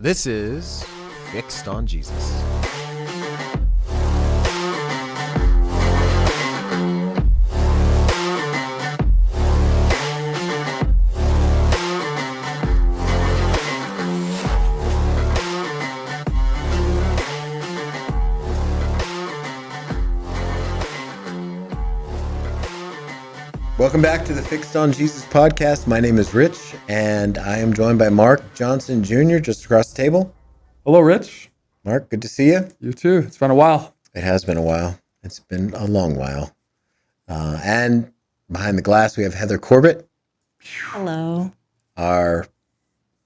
This is Fixed on Jesus. Welcome back to the Fixed on Jesus podcast. My name is Rich, and I am joined by Mark Johnson Jr. just across the table. Hello, Rich. Mark, good to see you. You too. It's been a while. It has been a while. It's been a long while. And behind the glass, we have Heather Corbett. Hello. Our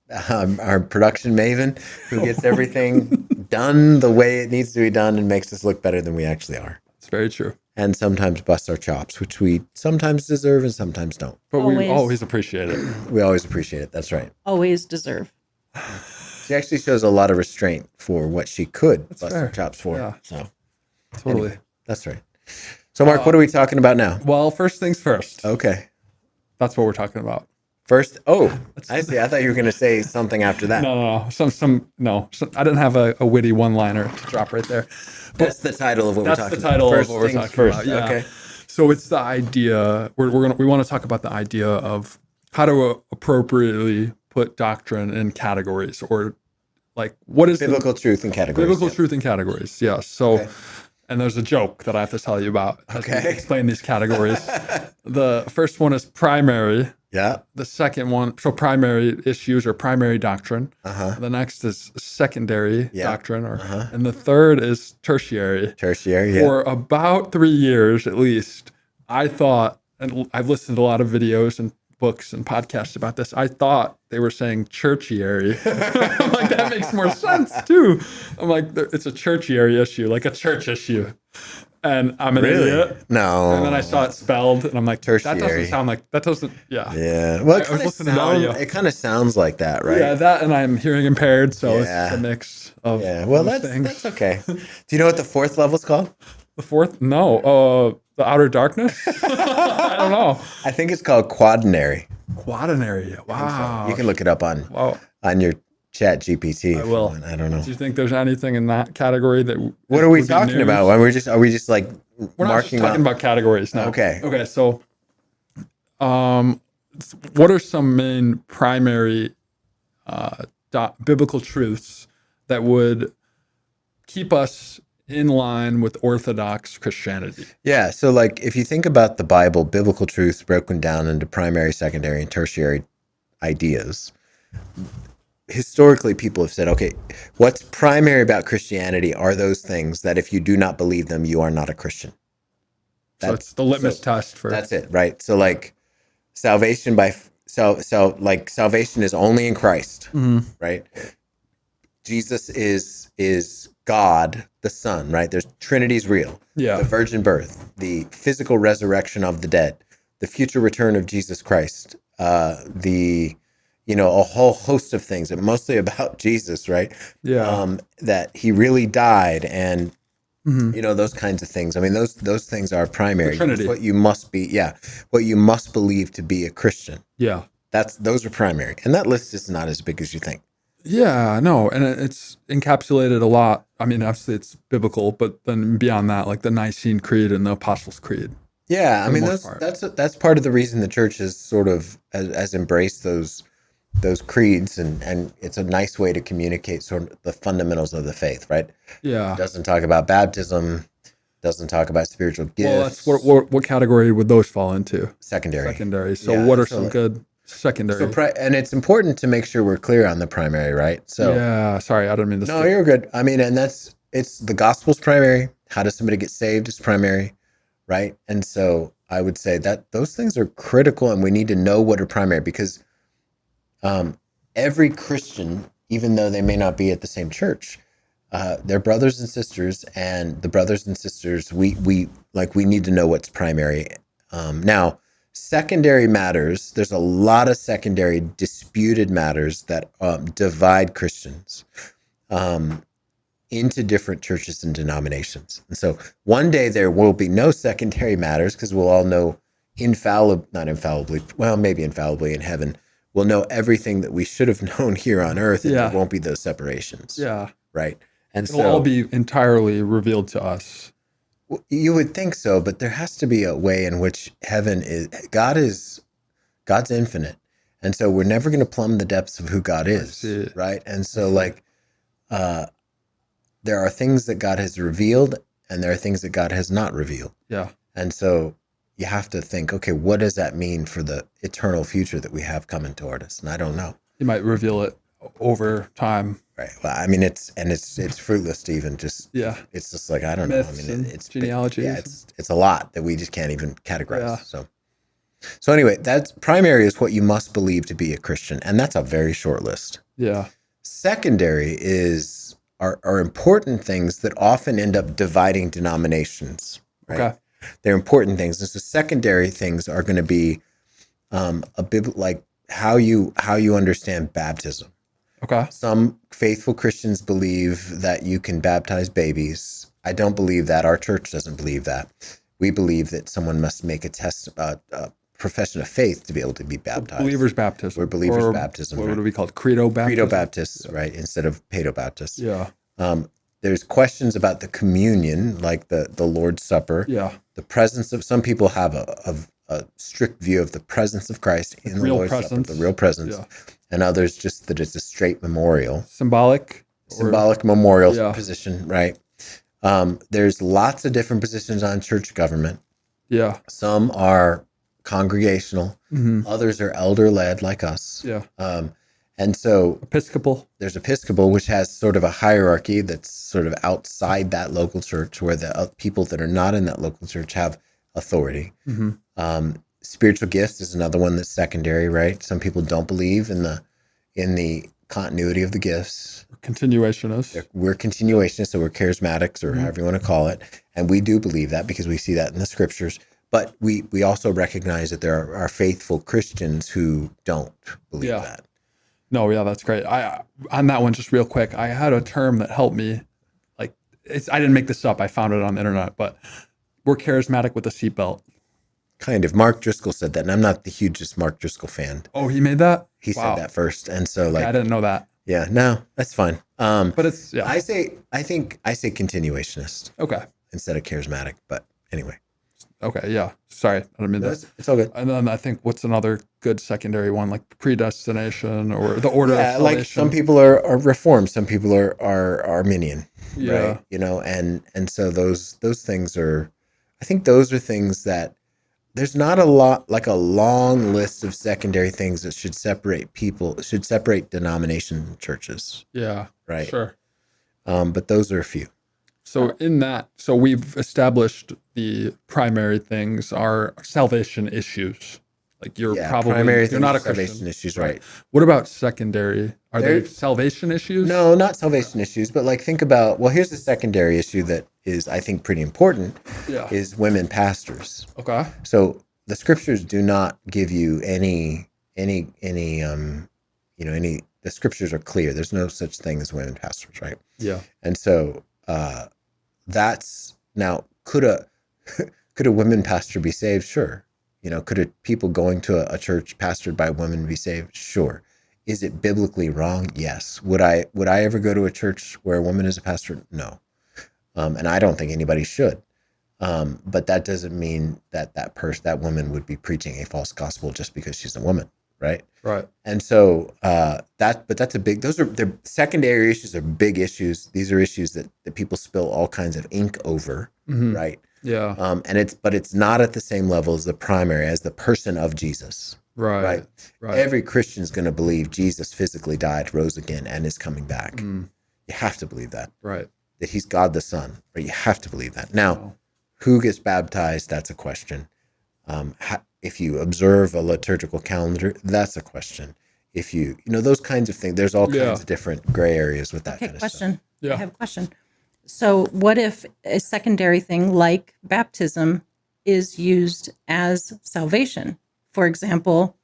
production maven who gets everything done the way it needs to be done and makes us look better than we actually are. It's very true. And sometimes bust our chops, which we sometimes deserve and sometimes don't. But we always appreciate it. We always appreciate it. That's right. Always deserve. She actually shows a lot of restraint for what she could bust fair. her chops for. Yeah. So Totally. anyway, that's right. So Mark, what are we talking about now? Well, first things first. Okay. That's what we're talking about. First, I see. I thought you were going to say something after that. No. I didn't have a witty one-liner to drop right there. That's the title of what we're talking about. That's the title of what we're talking first. about. Yeah. Okay. So it's the idea. We want to talk about the idea of how to appropriately put doctrine in categories, or like what is biblical truth in categories. Biblical truth in categories. Yeah. So. Okay. And there's a joke that I have to tell you about. Okay. To explain these categories. The first one is primary. Yeah. The second one, so primary issues or primary doctrine. Uh-huh. The next is secondary Yeah. doctrine, and the third is tertiary. Tertiary, yeah. For about 3 years at least, I thought, and I've listened to a lot of videos and books and podcasts about this, I thought they were saying churchiary. I'm like, that makes more sense too. I'm like, it's a churchiary issue, like a church issue. And I'm an idiot. No. And then I saw it spelled, and I'm like, Tertiary. that doesn't sound like, that doesn't, yeah. Yeah. Well, I was listening to audio. it kind of sounds like that, right? Yeah, that, and I'm hearing impaired, so Yeah. it's a mix of Well, those that's things. okay. Do you know what the fourth level's called? The fourth? No. The outer darkness? I don't know. I think it's called quaternary. Quaternary. Wow. You can look it up on your chat GPT. I will. I don't know. Do you think there's anything in that category that? What are we would be talking news? about? Are we just like We're not just marking talking about categories now. Okay. Okay. So, what are some main primary biblical truths that would keep us in line with Orthodox Christianity? Yeah. So like if you think about the Bible, biblical truths broken down into primary, secondary, and tertiary ideas, historically people have said, okay, what's primary about Christianity are those things that if you do not believe them, you are not a Christian. So it's the litmus test for. That's it, right? So like salvation salvation is only in Christ, right? Jesus is God, the Son, right? There's Trinity's real. Yeah. The virgin birth, the physical resurrection of the dead, the future return of Jesus Christ, a whole host of things, and mostly about Jesus, right? Yeah. That he really died, and those kinds of things. I mean, those things are primary. The Trinity. It's what you must be, what you must believe to be a Christian. Yeah. Those are primary, and that list is not as big as you think. Yeah, no, and it's encapsulated a lot. I mean, obviously it's biblical, but then beyond that, like the Nicene Creed and the Apostles' Creed. Yeah, I mean part. that's part of the reason the church has sort of has embraced those creeds, and it's a nice way to communicate sort of the fundamentals of the faith, right? Yeah, It doesn't talk about baptism, doesn't talk about spiritual gifts. Well, that's what category would those fall into? Secondary. So Yeah, what are so some like- good secondary? and it's important to make sure we're clear on the primary, right? So yeah, sorry, I didn't mean to. no, you're good. I mean, and it's the gospel's primary. How does somebody get saved is primary, right? And so I would say that those things are critical, and we need to know what are primary, because every Christian, even though they may not be at the same church, they're brothers and sisters, and the brothers and sisters, we need to know what's primary. Now, secondary matters. There's a lot of secondary disputed matters that divide Christians into different churches and denominations. And so one day there will be no secondary matters, because we'll all know maybe infallibly in heaven, we'll know everything that we should have known here on earth, and Yeah. there won't be those separations. Yeah. Right. And It'll all be entirely revealed to us. You would think so, but there has to be a way in which God's infinite. And so we're never going to plumb the depths of who God is, right? And so there are things that God has revealed and there are things that God has not revealed. Yeah. And so you have to think, okay, what does that mean for the eternal future that we have coming toward us? And I don't know. You might reveal it over time. Right. Well, I mean, it's fruitless to even just, it's just like, I don't know. I mean, it's genealogy. Yeah, it's a lot that we just can't even categorize. Yeah. So anyway, that's primary is what you must believe to be a Christian. And that's a very short list. Yeah. Secondary are important things that often end up dividing denominations. Right? Okay. They're important things. And so secondary things are going to be a bit like how you understand baptism. Okay. Some faithful Christians believe that you can baptize babies. I don't believe that. Our church doesn't believe that. We believe that someone must make a profession of faith to be able to be baptized. Believer's baptism. We're believers' baptism. What would it be called? Credo baptism? Credo Baptists, right, instead of Paedo Baptists. Yeah. There's questions about the communion, like the Lord's Supper. Yeah. The presence of, some people have a strict view of the presence of Christ in the Lord's Supper, the real presence. Yeah. And others just that it's a straight memorial. Symbolic memorial position, right? There's lots of different positions on church government. Yeah. Some are congregational. Mm-hmm. Others are elder-led, like us. Yeah. And so Episcopal. There's Episcopal, which has sort of a hierarchy that's sort of outside that local church, where the people that are not in that local church have authority. Mm-hmm. Spiritual gifts is another one that's secondary, right? Some people don't believe in the continuity of the gifts. Continuationists. We're continuationists, so we're charismatics, or however you want to call it. And we do believe that because we see that in the scriptures. But we also recognize that there are faithful Christians who don't believe that. No, yeah, that's great. On that one, just real quick, I had a term that helped me. Like, I didn't make this up. I found it on the internet, but we're charismatic with a seatbelt. Kind of. Mark Driscoll said that, and I'm not the hugest Mark Driscoll fan. Oh, he made that? He said that first, and so I didn't know that. Yeah, no, that's fine. But it's I think I say continuationist. Okay. Instead of charismatic, but anyway. Okay, yeah. Sorry, I didn't mean that. It's all good. And then I think what's another good secondary one, like predestination or the order of salvation. Like some people are Reformed, some people are Arminian, right? And so those things are, I think those are things that there's not a long list of secondary things that should separate denomination churches. Yeah, right. Sure. But those are a few. So we've established the primary things are salvation issues. Like you're not a Christian. Salvation issues, right? What about secondary? Are they salvation issues? No, not salvation issues, but like think about, well, here's the secondary issue that is, I think, pretty important. Yeah. Is women pastors. Okay. So the scriptures do not give you the scriptures are clear. There's no such thing as women pastors, right? Yeah. And so that's now could a women pastor be saved? Sure. Could people going to a church pastored by women be saved? Sure. Is it biblically wrong? Yes. Would I ever go to a church where a woman is a pastor? No. And I don't think anybody should. But that doesn't mean that woman would be preaching a false gospel just because she's a woman, right? Right. And so the secondary issues are big issues. These are issues that people spill all kinds of ink over, right? Yeah. And it's not at the same level as the primary, as the person of Jesus. Right. Every Christian is going to believe Jesus physically died, rose again, and is coming back. You have to believe that. Right. That he's God the Son. Right. You have to believe that. Now, who gets baptized? That's a question. If you observe a liturgical calendar, that's a question. If those kinds of things, there's all kinds of different gray areas with that kind of stuff. Yeah. I have a question. So what if a secondary thing like baptism is used as salvation? For example,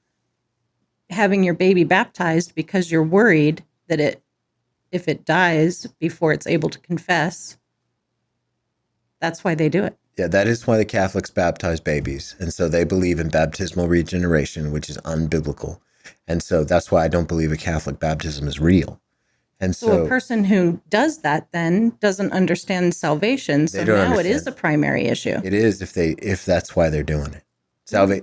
having your baby baptized because you're worried that if it dies before it's able to confess, that's why they do it. Yeah, that is why the Catholics baptize babies. And so they believe in baptismal regeneration, which is unbiblical. And so that's why I don't believe a Catholic baptism is real. And So a so person who does that then doesn't understand salvation. So they don't now it is understand. a primary issue. It is if that's why they're doing it.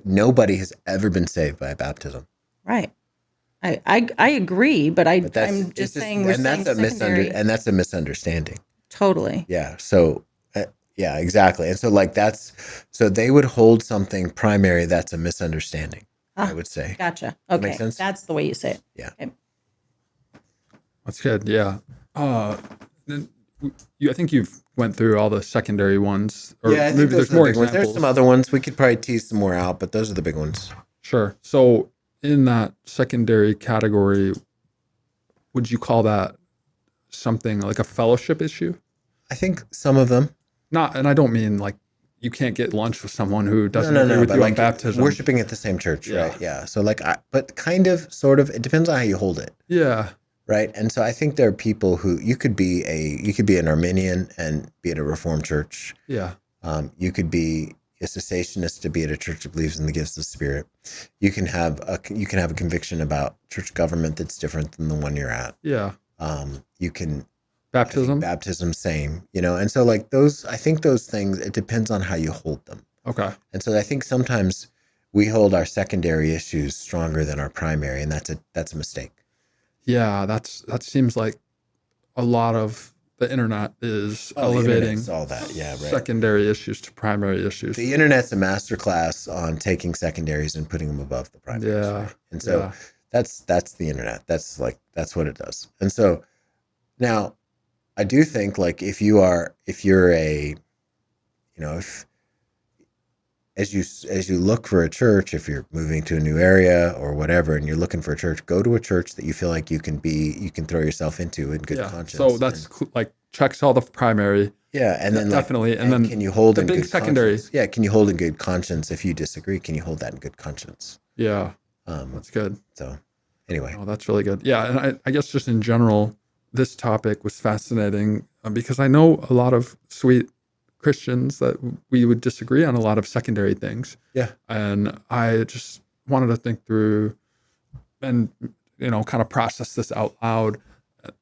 Nobody has ever been saved by baptism. Right. I agree, but But I'm just saying we're saying secondary. and that's a misunderstanding. Totally. Yeah. So yeah, exactly. And so so they would hold something primary that's a misunderstanding. I would say. Gotcha. That make Okay. sense? That's the way you say it. Yeah. Okay. That's good. Yeah. Then I think you've went through all the secondary ones. Or Yeah, I think maybe those there's are the more big ones. examples. There's some other ones. We could probably tease some more out, but those are the big ones. Sure. So in that secondary category, would you call that something like a fellowship issue? I think some of them. Not, and I don't mean like you can't get lunch with someone who doesn't agree with but you on like baptism. worshiping at the same church, Yeah. right? Yeah. So but kind of, sort of, it depends on how you hold it, Yeah. right? And so I think there are people who you could be an Arminian and be at a Reformed church. Yeah. You could be a cessationist to be at a church that believes in the gifts of the Spirit. You can have a conviction about church government that's different than the one you're at. Yeah. You can Baptism. Same, and so like those, I think those things, it depends on how you hold them. Okay. And so I think sometimes we hold our secondary issues stronger than our primary, and that's a mistake. Yeah. That seems like a lot of the internet is The elevating internet's all that. Yeah. Right. secondary issues to primary issues. The internet's a masterclass on taking secondaries and putting them above the primaries. Yeah. Right? And so that's the internet. That's what it does. And so now I do think like if you're a, if as you look for a church, if you're moving to a new area or whatever, and you're looking for a church, go to a church that you feel like you can throw yourself into in good conscience. So that's like checks all the primary. Yeah, and then definitely, and then can you hold the in big good secondary? Conscience? Yeah, can you hold in good conscience if you disagree? Can you hold that in good conscience? Yeah, that's good. So anyway, oh, that's really good. Yeah, and I guess just in general, this topic was fascinating because I know a lot of sweet Christians that we would disagree on a lot of secondary things. Yeah. And I just wanted to think through and, kind of process this out loud,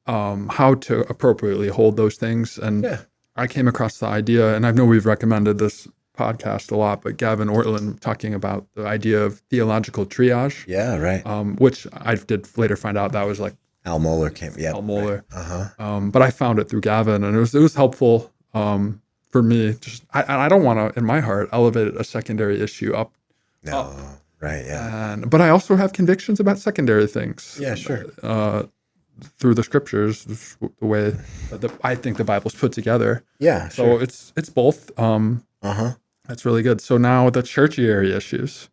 how to appropriately hold those things. And I came across the idea, and I know we've recommended this podcast a lot, but Gavin Ortlund talking about the idea of theological triage. Yeah, right. Which I did later find out that was like Al Mohler came. Yeah, Al Mohler. Right. But I found it through Gavin, and it was helpful for me. Just I don't want to, in my heart, elevate a secondary issue up. No, right, yeah. But I also have convictions about secondary things. Yeah, sure. Through the scriptures, the way that I think the Bible's put together. Yeah, so it's both. That's really good. So now the tertiary issues.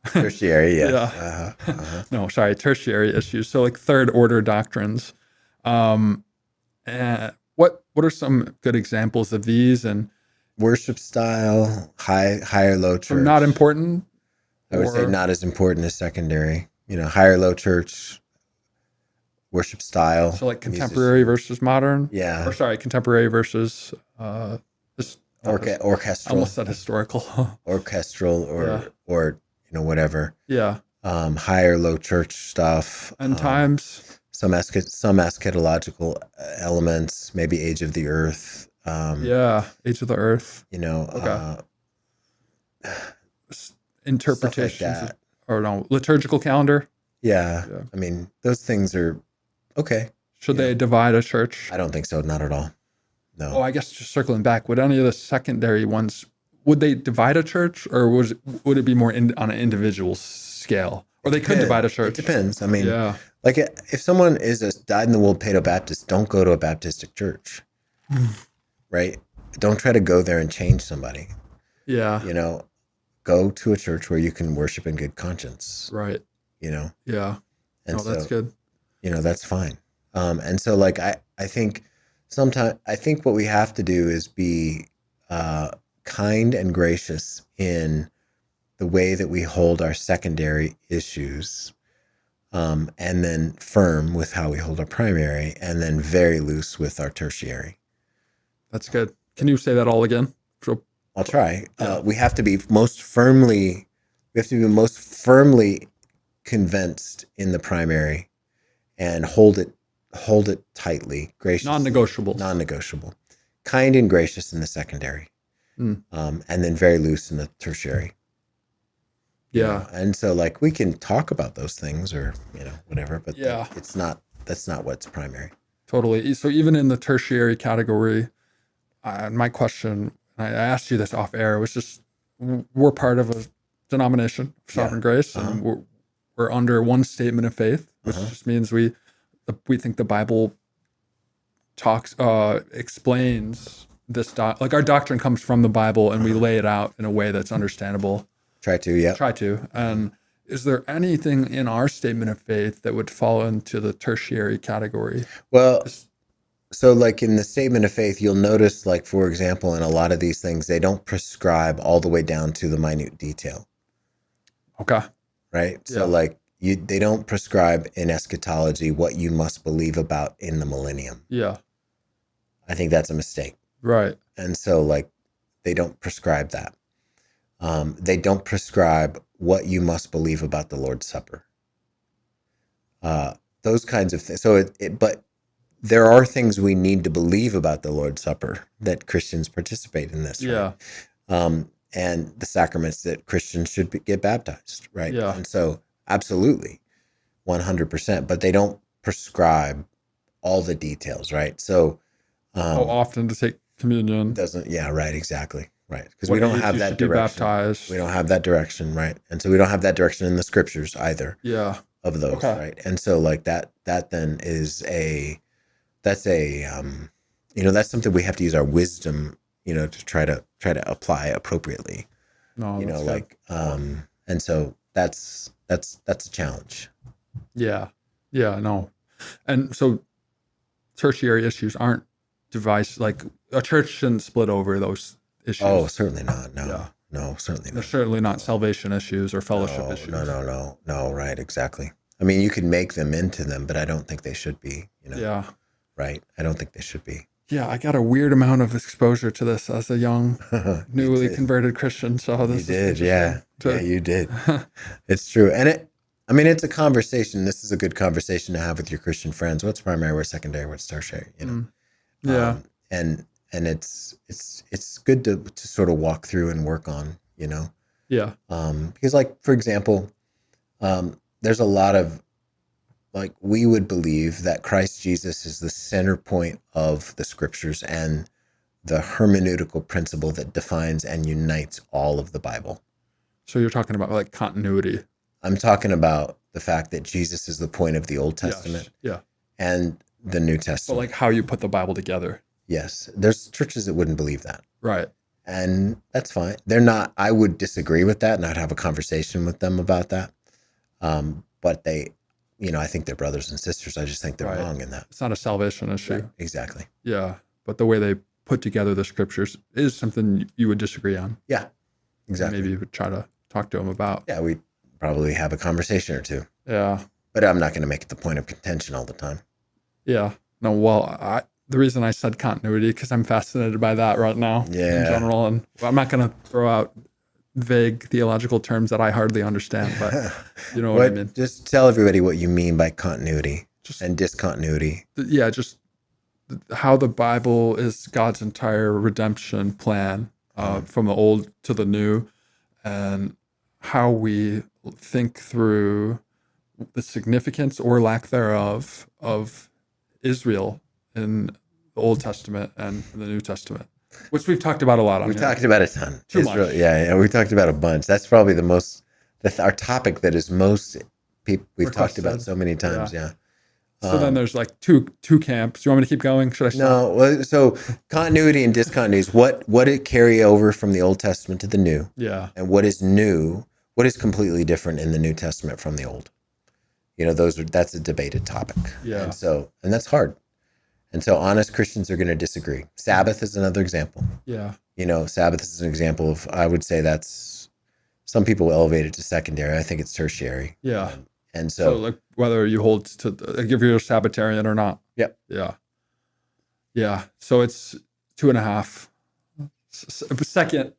Tertiary, yes. Yeah. No, sorry, tertiary issues. So like third order doctrines. What are some good examples of these? And worship style, high or low church. Not important. I would say not as important as secondary. High or low church. Worship style. So like contemporary versus modern. Yeah. Or sorry, contemporary versus orchestral. I almost said historical. Orchestral or whatever. Yeah. High or low church stuff. End times. Some eschatological elements, maybe age of the earth. Age of the earth. Interpretations like or no, liturgical calendar. Yeah. I mean, those things are okay. Should they divide a church? I don't think so. Not at all. No. Oh, I guess just circling back, would any of the secondary ones, would they divide a church, or would it be more on an individual scale? Or they could divide a church? It depends. I mean, like if someone is a dyed-in-the-wool Paedo Baptist, don't go to a Baptistic church, right? Don't try to go there and change somebody. Yeah. Go to a church where you can worship in good conscience. Right. Yeah. And that's good. That's fine. And so like I think what we have to do is be kind and gracious in the way that we hold our secondary issues, and then firm with how we hold our primary, and then very loose with our tertiary. That's good. Can you say that all again? I'll try. We have to be most firmly convinced in the primary and hold it tightly, gracious, non-negotiable, kind and gracious in the secondary, and then very loose in the tertiary. You know? And so like we can talk about those things or whatever, but that's not what's primary. Totally. So even in the tertiary category, my question, I asked you this off air, was just we're part of a denomination of Sovereign Grace, and we're under one statement of faith, which just means we think the Bible explains this like our doctrine comes from the Bible, and we lay it out in a way that's understandable. Try to. And is there anything in our statement of faith that would fall into the tertiary category? Well, so like in the statement of faith, you'll notice, like, for example, in a lot of these things, they don't prescribe all the way down to the minute detail. Okay. Right. Yeah. So like they don't prescribe in eschatology what you must believe about in the millennium. Yeah. I think that's a mistake. Right. And so like they don't prescribe that. They don't prescribe what you must believe about the Lord's Supper. Those kinds of things. So but there are things we need to believe about the Lord's Supper that Christians participate in this. Yeah. Right? And the sacraments that Christians should get baptized. Right. Yeah. And so absolutely 100%, but they don't prescribe all the details. Right. So how often to take communion doesn't. Yeah. Right. Exactly. Right. Because we don't have that direction. Baptized. We don't have that direction. Right. And so we don't have that direction in the scriptures either. Yeah. Of those. Okay. Right. And so like that then is that's something we have to use our wisdom, to try to apply appropriately. No, like, and so that's a challenge. Yeah. Yeah. No. And so tertiary issues aren't device, like a church shouldn't split over those issues. Oh, certainly not. No. Yeah. No, certainly not. They're certainly not salvation issues or fellowship issues. No, right, exactly. I mean, you can make them into them, but I don't think they should be, Yeah. Right? I don't think they should be. Yeah, I got a weird amount of exposure to this as a young, newly converted Christian. So this Yeah, you did. It's true. And it's a conversation. This is a good conversation to have with your Christian friends. What's primary, what's secondary, what's tertiary, Yeah. And it's good to sort of walk through and work on, Yeah. Because like, for example, there's a lot of, like, we would believe that Christ Jesus is the center point of the scriptures and the hermeneutical principle that defines and unites all of the Bible. So you're talking about like continuity. I'm talking about the fact that Jesus is the point of the Old Testament. Yes. Yeah. And the New Testament. But like how you put the Bible together. Yes. There's churches that wouldn't believe that. Right. And that's fine. I would disagree with that and I'd have a conversation with them about that. But they, I think they're brothers and sisters. I just think they're wrong in that. It's not a salvation issue. Right. Exactly. Yeah. But the way they put together the scriptures is something you would disagree on. Yeah. Exactly. Maybe you would try to talk to them about. Yeah. We'd probably have a conversation or two. Yeah. But I'm not going to make it the point of contention all the time. Yeah. No, well, the reason I said continuity, because I'm fascinated by that right now in general. And I'm not going to throw out vague theological terms that I hardly understand, but you know what I mean. Just tell everybody what you mean by continuity and discontinuity. Yeah, just how the Bible is God's entire redemption plan from the old to the new, and how we think through the significance or lack thereof of Israel in the Old Testament and the New Testament. Which we've talked about a lot on We've talked about a ton. Too much. Yeah, we've talked about a bunch. That's probably our topic that is most we've talked about so many times. Yeah. So then there's like two camps. Do you want me to keep going? Should I stop? No. Well, so continuity and discontinuity is what it carry over from the Old Testament to the New. Yeah. And what is new, what is completely different in the New Testament from the Old. That's a debated topic. Yeah. And that's hard. And so honest Christians are going to disagree. Sabbath is another example. Yeah. Sabbath is an example of, I would say that's, some people elevate it to secondary. I think it's tertiary. Yeah. And so like whether you hold to, like if you're a Sabbatarian or not. Yep. Yeah. Yeah. So it's 2.5. Second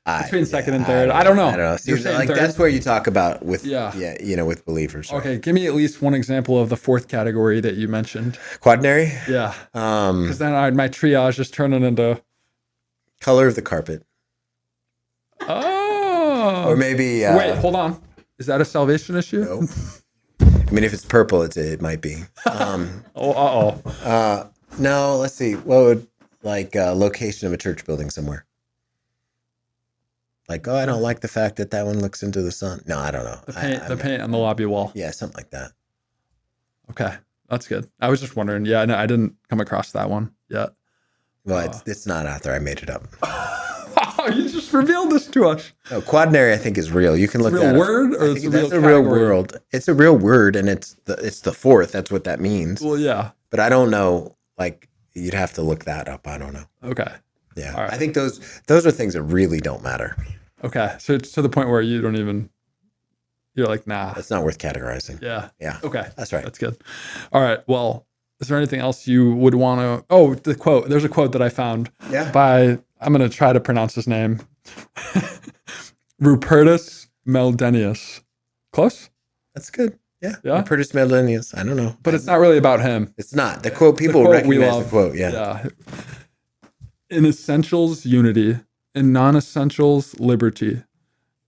between second and third. I don't know. I don't know. See, You're saying like third? that's where you talk about with Yeah. with believers. Right? Okay, give me at least one example of the fourth category that you mentioned. Quaternary. Yeah. Because then my triage is turning into Color of the carpet. oh. Or maybe Wait, hold on. Is that a salvation issue? No. I mean, if it's purple, it might be. No, let's see. What would location of a church building somewhere? Like, I don't like the fact that one looks into the sun. No, I don't know. The paint on the lobby wall. Yeah, something like that. Okay, that's good. I was just wondering. Yeah, no, I didn't come across that one yet. Well, it's not out there. I made it up. Oh, you just revealed this to us. No, quaternary, I think, is real. You can look Real that up. word, or it's a real that's a real category? world. It's a real word, and it's the fourth. That's what that means. Well, yeah. But I don't know. Like, you'd have to look that up. I don't know. Okay. Yeah, All right. I think those are things that really don't matter. Okay. So it's to the point where you don't even. You're like, nah. That's not worth categorizing. Yeah. Yeah. Okay. That's right. That's good. All right. Well, is there anything else you would want to? Oh, the quote. There's a quote that I found. Yeah. By I'm going to try to pronounce his name. Rupertus Meldenius. Close. That's good. Yeah. Yeah? Rupertus Meldenius. I don't know. But it's not really about him. It's not. The quote, people The quote we recognize love. the quote. Yeah. Yeah. In essentials, unity. In non-essentials, liberty.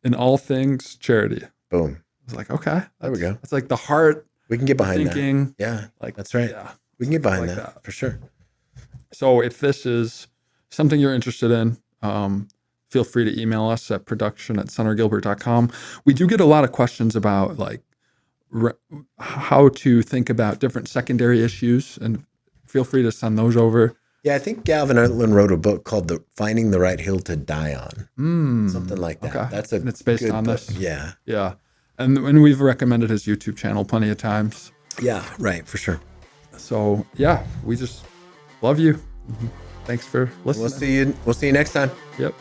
In all things, charity. Boom. I was like, okay. There we go. That's like the heart We can get behind thinking. that. Yeah. Like That's right. Yeah. We can get behind like that for sure. So if this is something you're interested in, feel free to email us at production@sonnergilbert.com. We do get a lot of questions about like how to think about different secondary issues, and feel free to send those over. Yeah, I think Galvin Utland wrote a book called Finding the Right Hill to Die On. Something like that. Okay. That's And it's based good on book. this. Yeah. Yeah. And we've recommended his YouTube channel plenty of times. Yeah, right, for sure. So yeah, we just love you. Thanks for listening. We'll see you next time. Yep.